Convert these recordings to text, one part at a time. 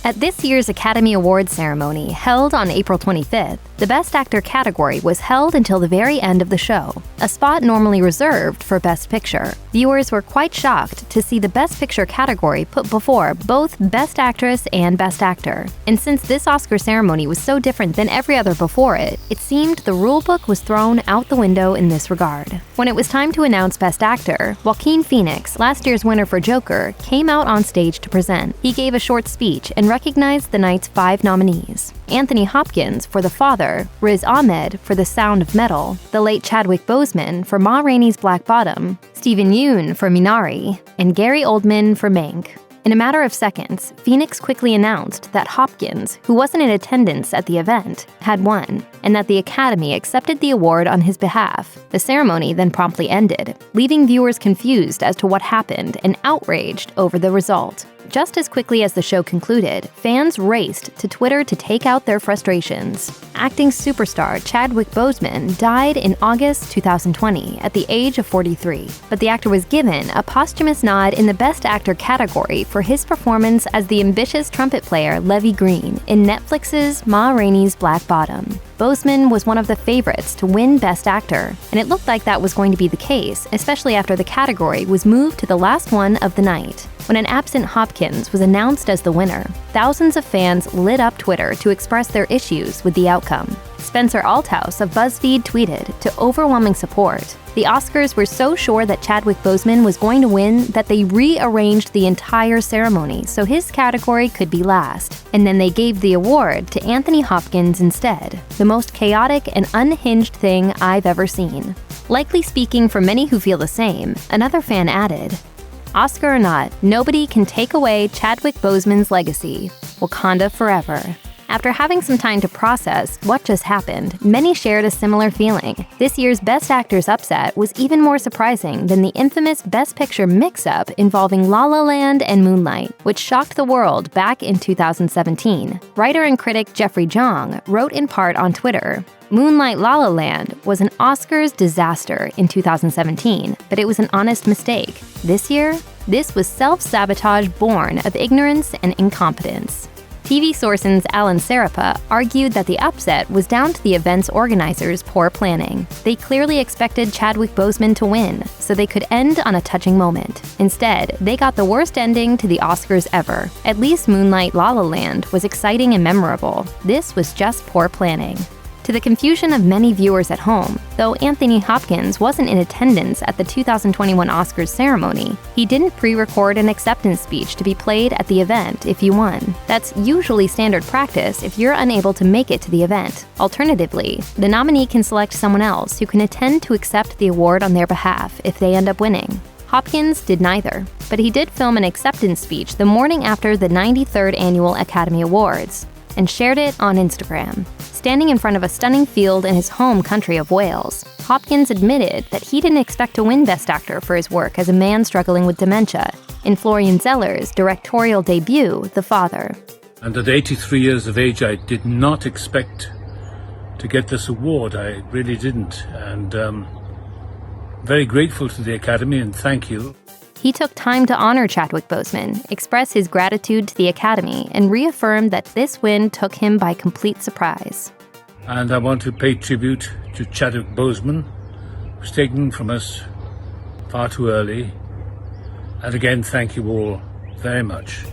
At this year's Academy Awards ceremony, held on April 25th, the Best Actor category was held until the very end of the show, a spot normally reserved for Best Picture. Viewers were quite shocked to see the Best Picture category put before both Best Actress and Best Actor. And since this Oscar ceremony was so different than every other before it, it seemed the rulebook was thrown out the window in this regard. When it was time to announce Best Actor, Joaquin Phoenix, last year's winner for Joker, came out on stage to present. He gave a short speech and recognized the night's 5 nominees: Anthony Hopkins for The Father, Riz Ahmed for The Sound of Metal, the late Chadwick Boseman for Ma Rainey's Black Bottom, Steven Yeun for Minari, and Gary Oldman for Mank. In a matter of seconds, Phoenix quickly announced that Hopkins, who wasn't in attendance at the event, had won, and that the Academy accepted the award on his behalf. The ceremony then promptly ended, leaving viewers confused as to what happened and outraged over the result. Just as quickly as the show concluded, fans raced to Twitter to take out their frustrations. Acting superstar Chadwick Boseman died in August 2020 at the age of 43, but the actor was given a posthumous nod in the Best Actor category for his performance as the ambitious trumpet player Levy Green in Netflix's Ma Rainey's Black Bottom. Boseman was one of the favorites to win Best Actor, and it looked like that was going to be the case, especially after the category was moved to the last one of the night. When an absent Hopkins was announced as the winner, thousands of fans lit up Twitter to express their issues with the outcome. Spencer Althouse of BuzzFeed tweeted to overwhelming support. The Oscars were so sure that Chadwick Boseman was going to win that they rearranged the entire ceremony so his category could be last. And then they gave the award to Anthony Hopkins instead. The most chaotic and unhinged thing I've ever seen. Likely speaking for many who feel the same, another fan added, "Oscar or not, nobody can take away Chadwick Boseman's legacy. Wakanda forever." After having some time to process what just happened, many shared a similar feeling. This year's Best Actors upset was even more surprising than the infamous Best Picture mix-up involving La La Land and Moonlight, which shocked the world back in 2017. Writer and critic Jeffrey Jong wrote in part on Twitter, "Moonlight La La Land was an Oscars disaster in 2017, but it was an honest mistake. This year, this was self-sabotage born of ignorance and incompetence." TV Source's Alan Serapa argued that the upset was down to the event's organizers' poor planning. They clearly expected Chadwick Boseman to win, so they could end on a touching moment. Instead, they got the worst ending to the Oscars ever. At least Moonlight La La Land was exciting and memorable. This was just poor planning. To the confusion of many viewers at home, though Anthony Hopkins wasn't in attendance at the 2021 Oscars ceremony, he didn't pre-record an acceptance speech to be played at the event if you won. That's usually standard practice if you're unable to make it to the event. Alternatively, the nominee can select someone else who can attend to accept the award on their behalf if they end up winning. Hopkins did neither, but he did film an acceptance speech the morning after the 93rd Annual Academy Awards and shared it on Instagram. Standing in front of a stunning field in his home country of Wales, Hopkins admitted that he didn't expect to win Best Actor for his work as a man struggling with dementia in Florian Zeller's directorial debut, The Father. And at 83 years of age, I did not expect to get this award. I really didn't. And very grateful to the Academy, and thank you. He took time to honor Chadwick Boseman, express his gratitude to the Academy, and reaffirmed that this win took him by complete surprise. And I want to pay tribute to Chadwick Boseman, who's taken from us far too early. And again, thank you all very much.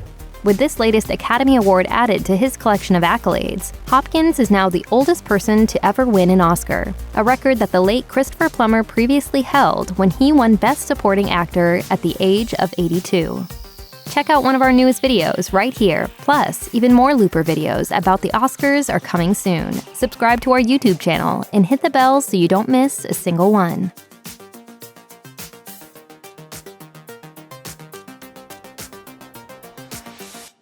With this latest Academy Award added to his collection of accolades, Hopkins is now the oldest person to ever win an Oscar, a record that the late Christopher Plummer previously held when he won Best Supporting Actor at the age of 82. Check out one of our newest videos right here. Plus, even more Looper videos about the Oscars are coming soon. Subscribe to our YouTube channel and hit the bell so you don't miss a single one.